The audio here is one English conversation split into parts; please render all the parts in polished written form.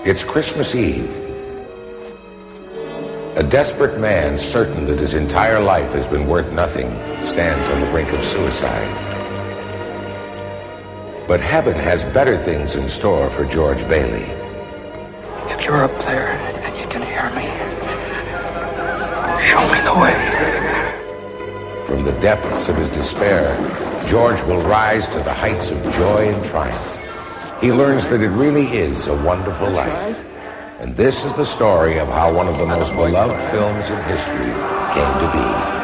It's Christmas Eve. A desperate man, certain that his entire life has been worth nothing, stands on the brink of suicide. But heaven has better things in store for George Bailey. If you're up there and you can hear me, show me the way. From the depths of his despair, George will rise to the heights of joy and triumph. He learns that it really is a wonderful life. And this is the story of how one of the most beloved films in history came to be.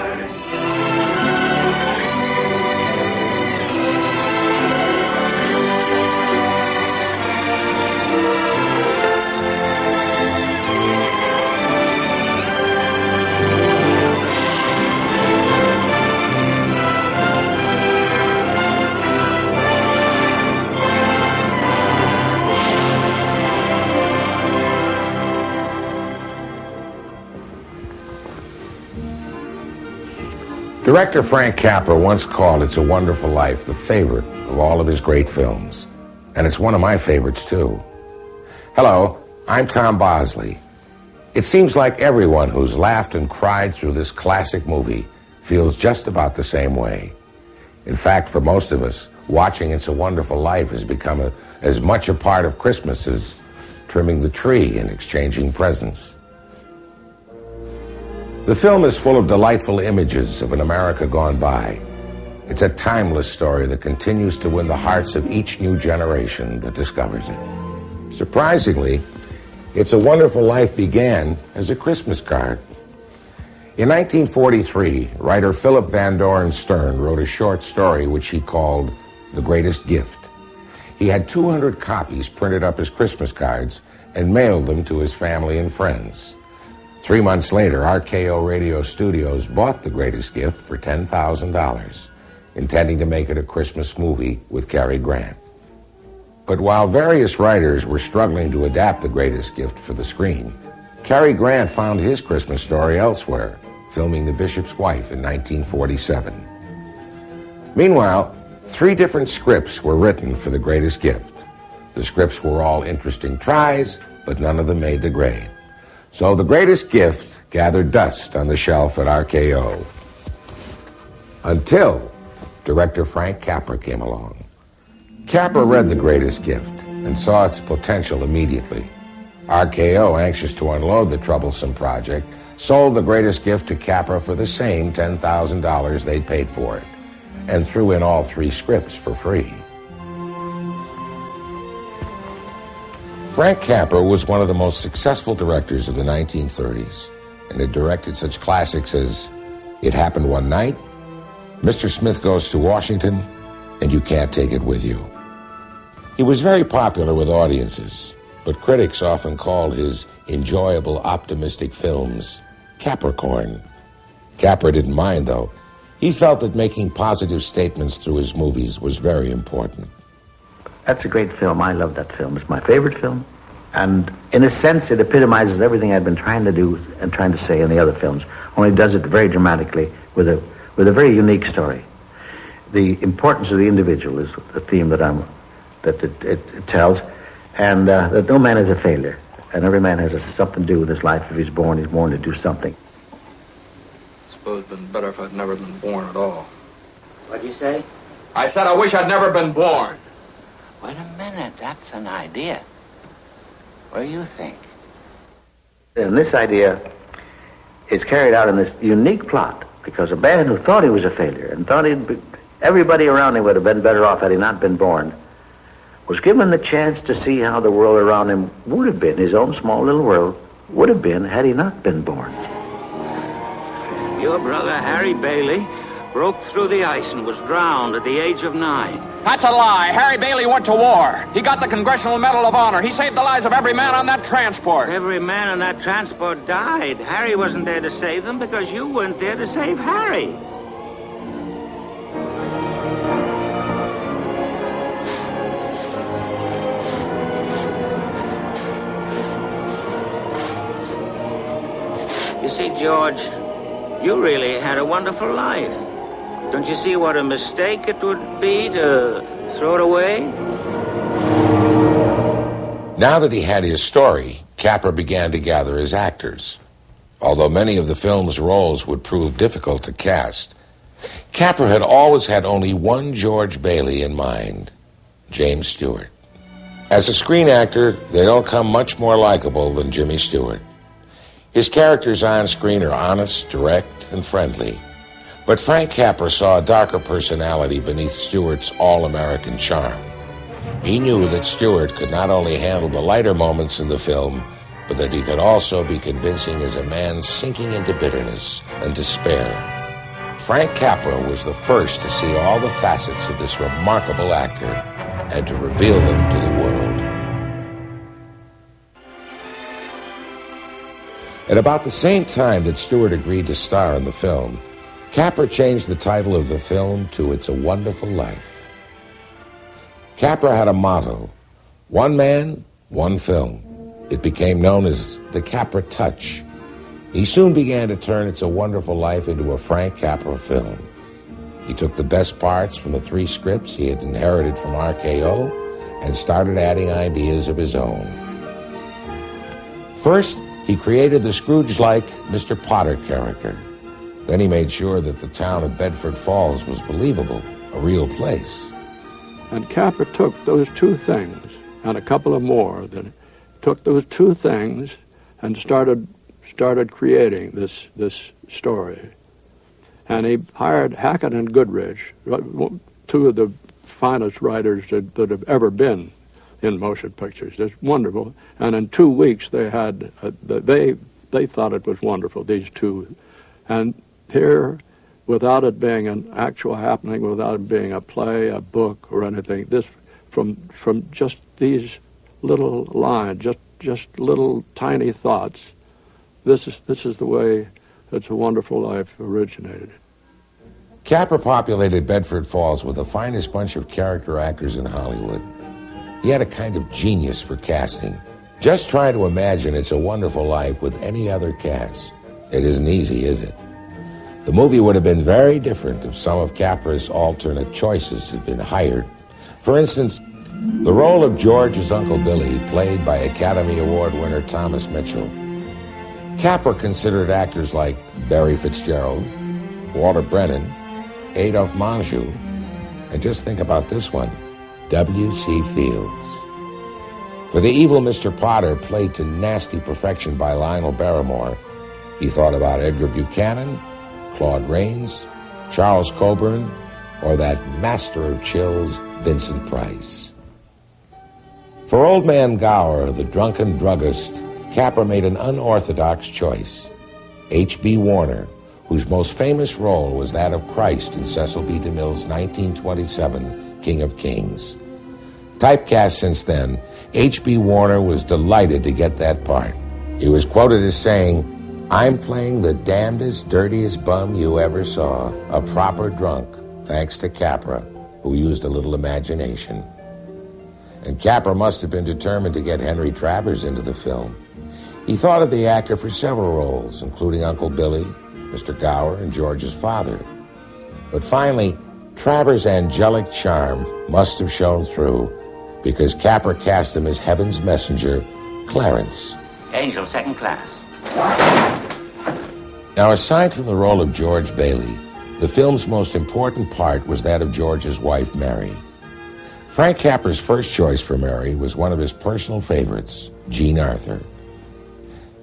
Director Frank Capra once called It's a Wonderful Life the favorite of all of his great films. And it's one of my favorites, too. Hello, I'm Tom Bosley. It seems like everyone who's laughed and cried through this classic movie feels just about the same way. In fact, for most of us, watching It's a Wonderful Life has become as much a part of Christmas as trimming the tree and exchanging presents. The film is full of delightful images of an America gone by. It's a timeless story that continues to win the hearts of each new generation that discovers it. Surprisingly, It's a Wonderful Life began as a Christmas card. In 1943, writer Philip Van Doren Stern wrote a short story which he called The Greatest Gift. He had 200 copies printed up as Christmas cards and mailed them to his family and friends. 3 months later, RKO Radio Studios bought The Greatest Gift for $10,000, intending to make it a Christmas movie with Cary Grant. But while various writers were struggling to adapt The Greatest Gift for the screen, Cary Grant found his Christmas story elsewhere, filming The Bishop's Wife in 1947. Meanwhile, 3 different scripts were written for The Greatest Gift. The scripts were all interesting tries, but none of them made the grade. So The Greatest Gift gathered dust on the shelf at RKO. Until director Frank Capra came along. Capra read The Greatest Gift and saw its potential immediately. RKO, anxious to unload the troublesome project, sold The Greatest Gift to Capra for the same $10,000 they'd paid for it, and threw in all 3 scripts for free. Frank Capra was one of the most successful directors of the 1930s, and had directed such classics as It Happened One Night, Mr. Smith Goes to Washington, and You Can't Take It With You. He was very popular with audiences, but critics often called his enjoyable, optimistic films Capricorn. Capra didn't mind, though. He felt that making positive statements through his movies was very important. That's a great film. I love that film. It's my favorite film. And in a sense, it epitomizes everything I've been trying to do and trying to say in the other films, only does it very dramatically with a very unique story. The importance of the individual is the theme that it tells, and that no man is a failure, and every man has something to do with his life. If he's born to do something. I suppose it'd been better if I'd never been born at all. What'd you say? I said I wish I'd never been born. Wait a minute, that's an idea. What do you think? And this idea is carried out in this unique plot, because a man who thought he was a failure and thought everybody around him would have been better off had he not been born, was given the chance to see how the world around him would have been, his own small little world would have been, had he not been born. Your brother, Harry Bailey, broke through the ice and was drowned at the age of 9. That's a lie. Harry Bailey went to war. He got the Congressional Medal of Honor. He saved the lives of every man on that transport. Every man on that transport died. Harry wasn't there to save them because you weren't there to save Harry. You see, George, you really had a wonderful life. Don't you see what a mistake it would be to throw it away? Now that he had his story, Capra began to gather his actors. Although many of the film's roles would prove difficult to cast, Capra had always had only one George Bailey in mind, James Stewart. As a screen actor, they don't come much more likable than Jimmy Stewart. His characters on screen are honest, direct, and friendly. But Frank Capra saw a darker personality beneath Stewart's all-American charm. He knew that Stewart could not only handle the lighter moments in the film, but that he could also be convincing as a man sinking into bitterness and despair. Frank Capra was the first to see all the facets of this remarkable actor and to reveal them to the world. At about the same time that Stewart agreed to star in the film, Capra changed the title of the film to It's a Wonderful Life. Capra had a motto, one man, one film. It became known as the Capra Touch. He soon began to turn It's a Wonderful Life into a Frank Capra film. He took the best parts from the 3 scripts he had inherited from RKO and started adding ideas of his own. First, he created the Scrooge-like Mr. Potter character. Then he made sure that the town of Bedford Falls was believable, a real place. And Capra took those 2 things, and a couple of more, that took those 2 things and started creating this story. And he hired Hackett and Goodrich, 2 of the finest writers that have ever been in motion pictures. It's wonderful. And in 2 weeks they had, they thought it was wonderful, these 2. And here, without it being an actual happening, without it being a play, a book, or anything, this from just these little lines, just little tiny thoughts, this is the way It's a Wonderful Life originated. Capra populated Bedford Falls with the finest bunch of character actors in Hollywood. He had a kind of genius for casting. Just try to imagine It's a Wonderful Life with any other cast. It isn't easy, is it? The movie would have been very different if some of Capra's alternate choices had been hired. For instance, the role of George's Uncle Billy, played by Academy Award winner Thomas Mitchell. Capra considered actors like Barry Fitzgerald, Walter Brennan, Adolphe Menjou, and just think about this one, W.C. Fields. For the evil Mr. Potter, played to nasty perfection by Lionel Barrymore, he thought about Edgar Buchanan, Claude Rains, Charles Coburn, or that master of chills, Vincent Price. For Old Man Gower, the drunken druggist, Capra made an unorthodox choice. H.B. Warner, whose most famous role was that of Christ in Cecil B. DeMille's 1927 King of Kings. Typecast since then, H.B. Warner was delighted to get that part. He was quoted as saying, "I'm playing the damnedest, dirtiest bum you ever saw, a proper drunk, thanks to Capra, who used a little imagination." And Capra must have been determined to get Henry Travers into the film. He thought of the actor for several roles, including Uncle Billy, Mr. Gower, and George's father. But finally, Travers' angelic charm must have shown through, because Capra cast him as Heaven's messenger, Clarence. Angel, second class. Now, aside from the role of George Bailey, the film's most important part was that of George's wife, Mary. Frank Capra's first choice for Mary was one of his personal favorites, Jean Arthur.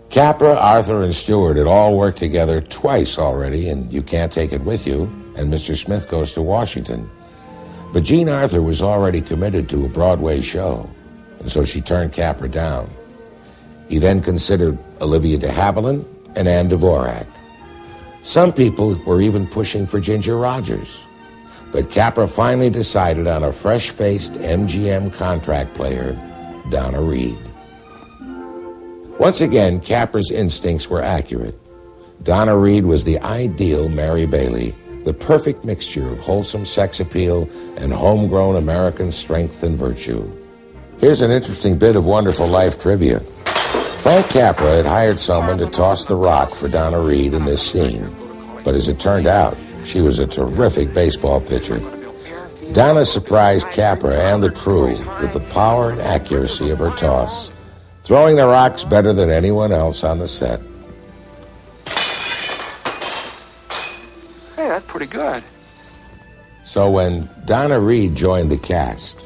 Capra, Arthur, and Stewart had all worked together twice already in You Can't Take It With You and Mr. Smith Goes to Washington. But Jean Arthur was already committed to a Broadway show, and so she turned Capra down. He then considered Olivia de Havilland and Anne Dvorak. Some people were even pushing for Ginger Rogers. But Capra finally decided on a fresh-faced MGM contract player, Donna Reed. Once again, Capra's instincts were accurate. Donna Reed was the ideal Mary Bailey, the perfect mixture of wholesome sex appeal and homegrown American strength and virtue. Here's an interesting bit of Wonderful Life trivia. Frank Capra had hired someone to toss the rock for Donna Reed in this scene. But as it turned out, she was a terrific baseball pitcher. Donna surprised Capra and the crew with the power and accuracy of her toss, throwing the rocks better than anyone else on the set. Hey, that's pretty good. So when Donna Reed joined the cast,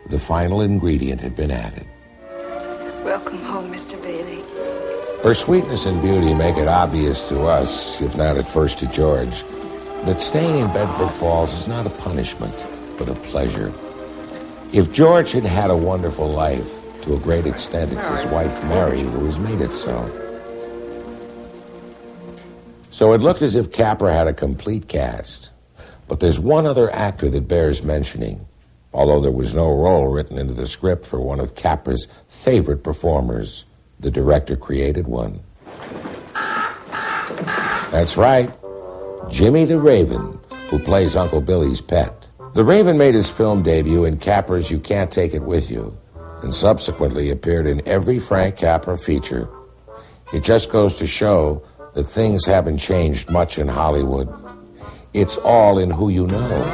the final ingredient had been added. Welcome home, Mr. Bailey. Her sweetness and beauty make it obvious to us, if not at first to George, that staying in Bedford Falls is not a punishment, but a pleasure. If George had had a wonderful life, to a great extent it's his wife Mary who has made it so. So it looked as if Capra had a complete cast. But there's one other actor that bears mentioning, although there was no role written into the script for one of Capra's favorite performers. The director created one. That's right, Jimmy the Raven, who plays Uncle Billy's pet. The Raven made his film debut in Capra's You Can't Take It With You, and subsequently appeared in every Frank Capra feature. It just goes to show that things haven't changed much in Hollywood. It's all in who you know.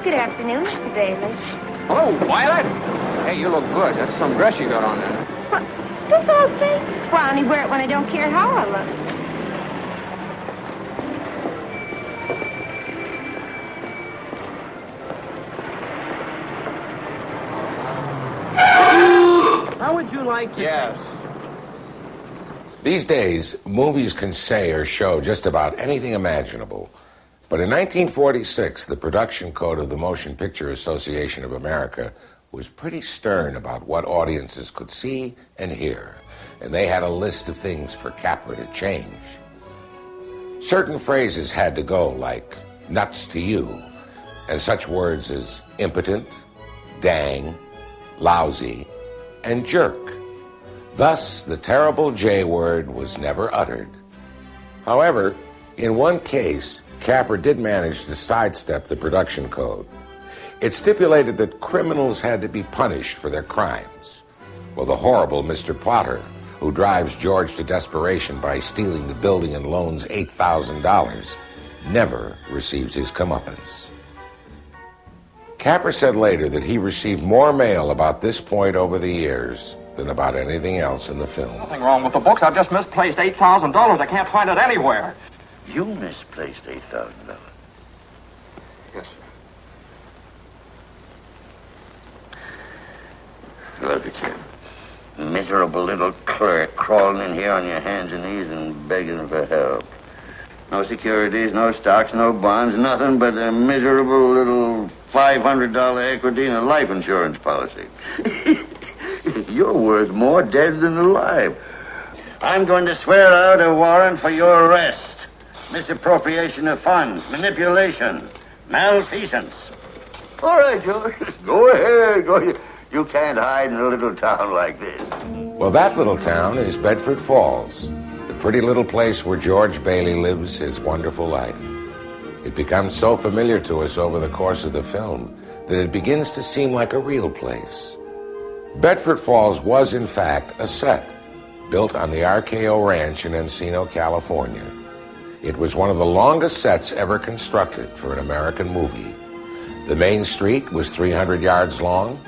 Good afternoon, Mr. Bailey. Hello, Violet. Hey, you look good. That's some dress you got on there. What? This old thing? Well, I only wear it when I don't care how I look. How would you like to... Yes. These days, movies can say or show just about anything imaginable. But in 1946, the production code of the Motion Picture Association of America was pretty stern about what audiences could see and hear. And they had a list of things for Capra to change. Certain phrases had to go, like nuts to you, and such words as impotent, dang, lousy, and jerk. Thus, the terrible J word was never uttered. However, in one case, Capra did manage to sidestep the production code. It stipulated that criminals had to be punished for their crimes. Well, the horrible Mr. Potter, who drives George to desperation by stealing the building and loans $8,000, never receives his comeuppance. Capra said later that he received more mail about this point over the years than about anything else in the film. Nothing wrong with the books. I've just misplaced $8,000. I can't find it anywhere. You misplaced $8,000. Yes, sir. Look at you. Miserable little clerk crawling in here on your hands and knees and begging for help. No securities, no stocks, no bonds, nothing but a miserable little $500 equity in a life insurance policy. You're worth more dead than alive. I'm going to swear out a warrant for your arrest. Misappropriation of funds, manipulation, malfeasance. All right, George. Go ahead. Go. You can't hide in a little town like this. Well, that little town is Bedford Falls, the pretty little place where George Bailey lives his wonderful life. It becomes so familiar to us over the course of the film that it begins to seem like a real place. Bedford Falls was, in fact, a set built on the RKO Ranch in Encino, California. It was one of the longest sets ever constructed for an American movie. The main street was 300 yards long,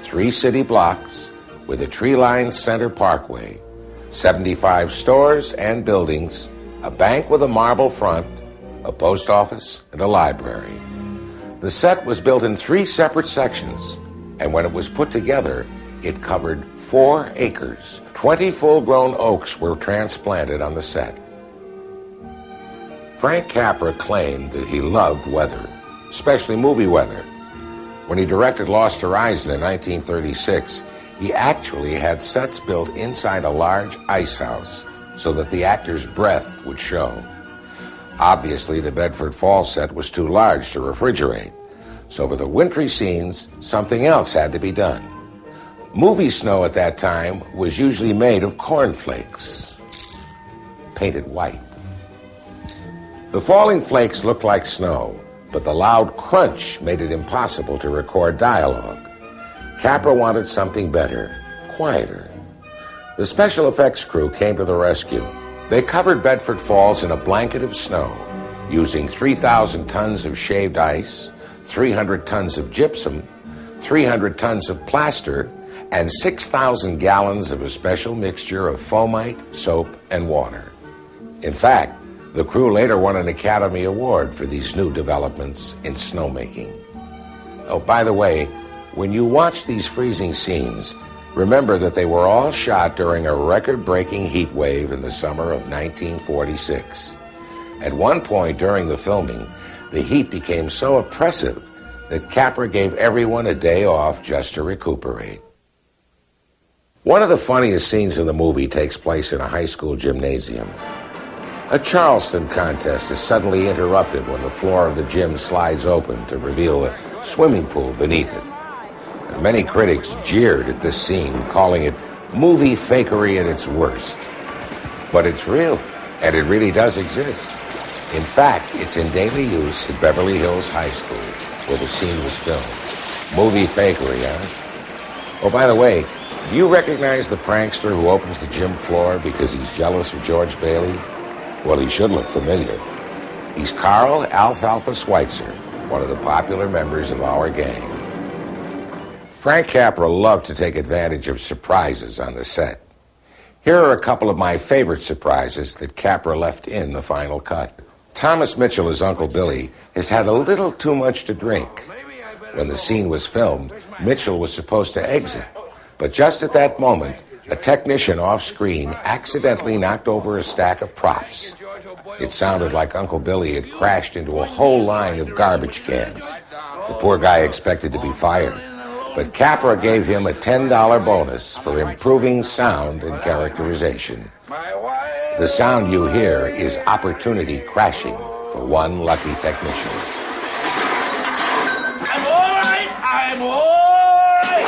3 city blocks, with a tree-lined center parkway, 75 stores and buildings, a bank with a marble front, a post office, and a library. The set was built in 3 separate sections, and when it was put together, it covered 4 acres. 20 full-grown oaks were transplanted on the set. Frank Capra claimed that he loved weather, especially movie weather. When he directed Lost Horizon in 1936, he actually had sets built inside a large ice house so that the actor's breath would show. Obviously, the Bedford Falls set was too large to refrigerate, so for the wintry scenes, something else had to be done. Movie snow at that time was usually made of cornflakes, painted white. The falling flakes looked like snow, but the loud crunch made it impossible to record dialogue. Capra wanted something better, quieter. The special effects crew came to the rescue. They covered Bedford Falls in a blanket of snow, using 3,000 tons of shaved ice, 300 tons of gypsum, 300 tons of plaster, and 6,000 gallons of a special mixture of foamite, soap, and water. In fact, the crew later won an Academy Award for these new developments in snowmaking. Oh, by the way, when you watch these freezing scenes, remember that they were all shot during a record-breaking heat wave in the summer of 1946. At one point during the filming, the heat became so oppressive that Capra gave everyone a day off just to recuperate. One of the funniest scenes in the movie takes place in a high school gymnasium. A Charleston contest is suddenly interrupted when the floor of the gym slides open to reveal a swimming pool beneath it. Now, many critics jeered at this scene, calling it movie fakery at its worst. But it's real, and it really does exist. In fact, it's in daily use at Beverly Hills High School, where the scene was filmed. Movie fakery, huh? Oh, by the way, do you recognize the prankster who opens the gym floor because he's jealous of George Bailey? Well, he should look familiar. He's Carl Alfalfa Schweitzer, one of the popular members of our gang. Frank Capra loved to take advantage of surprises on the set. Here are a couple of my favorite surprises that Capra left in the final cut. Thomas Mitchell as Uncle Billy has had a little too much to drink. When the scene was filmed, Mitchell was supposed to exit, but just at that moment, a technician off-screen accidentally knocked over a stack of props. It sounded like Uncle Billy had crashed into a whole line of garbage cans. The poor guy expected to be fired, but Capra gave him a $10 bonus for improving sound and characterization. The sound you hear is opportunity crashing for one lucky technician. I'm all right, I'm all right.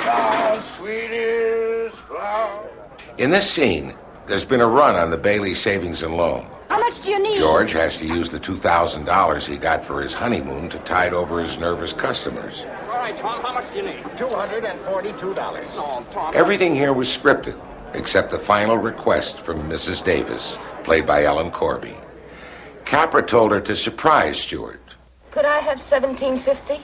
Oh, sweetest flower. In this scene, there's been a run on the Bailey Savings and Loan. How much do you need? George has to use the $2,000 he got for his honeymoon to tide over his nervous customers. All right, Tom, how much do you need? $242. No, Tom. Everything here was scripted, except the final request from Mrs. Davis, played by Ellen Corby. Capra told her to surprise Stewart. Could I have $17.50?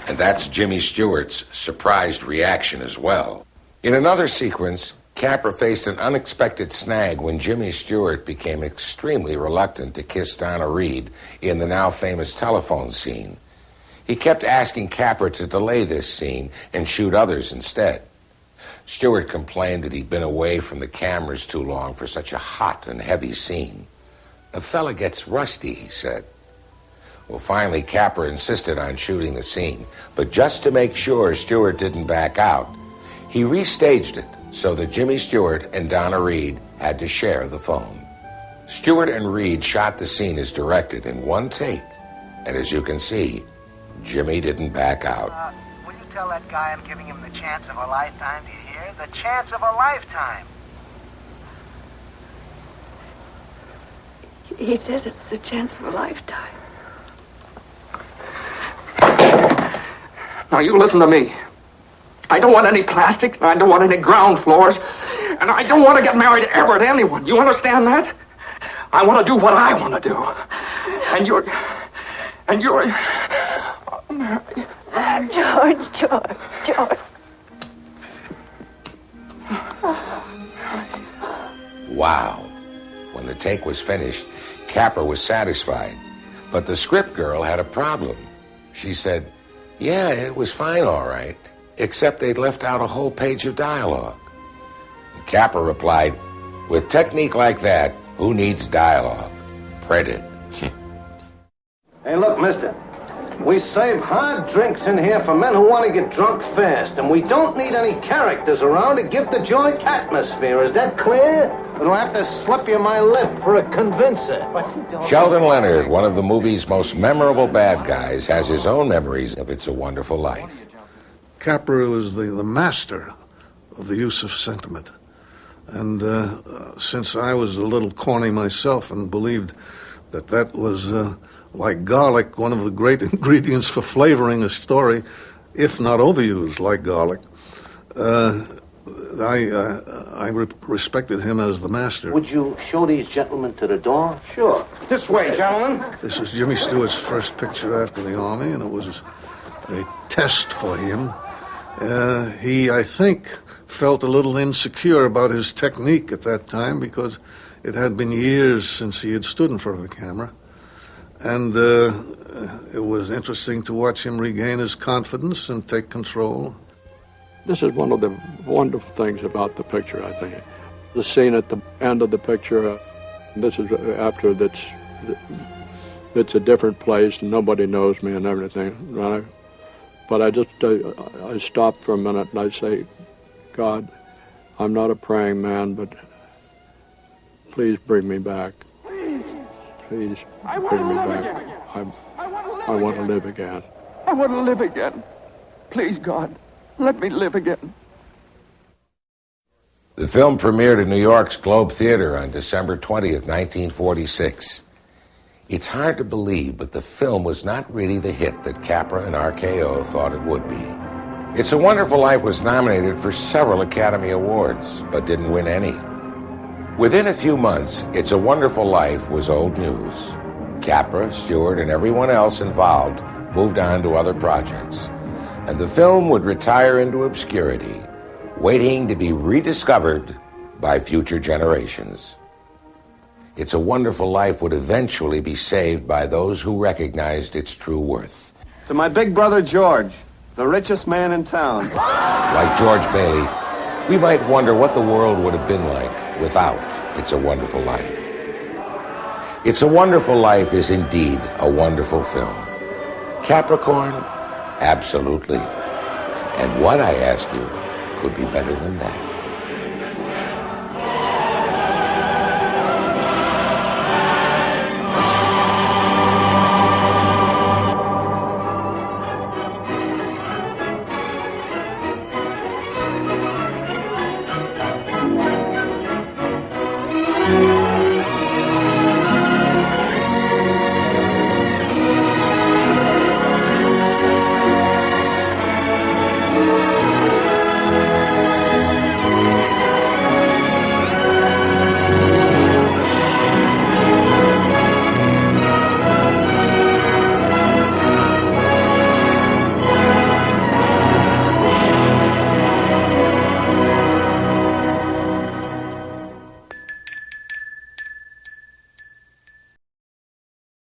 And that's Jimmy Stewart's surprised reaction as well. In another sequence, Capra faced an unexpected snag when Jimmy Stewart became extremely reluctant to kiss Donna Reed in the now famous telephone scene. He kept asking Capra to delay this scene and shoot others instead. Stewart complained that he'd been away from the cameras too long for such a hot and heavy scene. A fella gets rusty, he said. Well, finally, Capra insisted on shooting the scene, but just to make sure Stewart didn't back out, he restaged it so that Jimmy Stewart and Donna Reed had to share the phone. Stewart and Reed shot the scene as directed in one take, and as you can see, Jimmy didn't back out. Will you tell that guy I'm giving him the chance of a lifetime? Do you hear? The chance of a lifetime. He says it's the chance of a lifetime. Now, you listen to me. I don't want any plastics, and I don't want any ground floors, and I don't want to get married ever to anyone. You understand that? I want to do what I want to do. And you're... George. Wow. When the take was finished, Capra was satisfied. But the script girl had a problem. She said, yeah, it was fine, all right, except they'd left out a whole page of dialogue. And Capra replied, with technique like that, who needs dialogue? Print it. Hey, look, mister. We serve hard drinks in here for men who want to get drunk fast, and we don't need any characters around to give the joint atmosphere. Is that clear? But I'll have to slip you my lip for a convincer. Sheldon Leonard, one of the movie's most memorable bad guys, has his own memories of It's a Wonderful Life. Capra was the master of the use of sentiment. And since I was a little corny myself and believed that was... like garlic, one of the great ingredients for flavoring a story, if not overused like garlic. I respected him as the master. Would you show these gentlemen to the door? Sure. This way, gentlemen. This is Jimmy Stewart's first picture after the Army, and it was a test for him. He, I think, felt a little insecure about his technique at that time because it had been years since he had stood in front of a camera. And it was interesting to watch him regain his confidence and take control. This is one of the wonderful things about the picture, I think. The scene at the end of the picture, this is after it's a different place and nobody knows me and everything. Right? But I stop for a minute and I say, God, I'm not a praying man, but please bring me back. Please bring me back. I want to live again. I want to live again. Please, God, let me live again. The film premiered at New York's Globe Theater on December 20th, 1946. It's hard to believe, but the film was not really the hit that Capra and RKO thought it would be. It's a Wonderful Life was nominated for several Academy Awards, but didn't win any. Within a few months, It's a Wonderful Life was old news. Capra, Stewart, and everyone else involved moved on to other projects, and the film would retire into obscurity, waiting to be rediscovered by future generations. It's a Wonderful Life would eventually be saved by those who recognized its true worth. To my big brother George, the richest man in town. Like George Bailey, we might wonder what the world would have been like without It's a Wonderful Life. It's a Wonderful Life is indeed a wonderful film. Capricorn? Absolutely. And what, I ask you, could be better than that?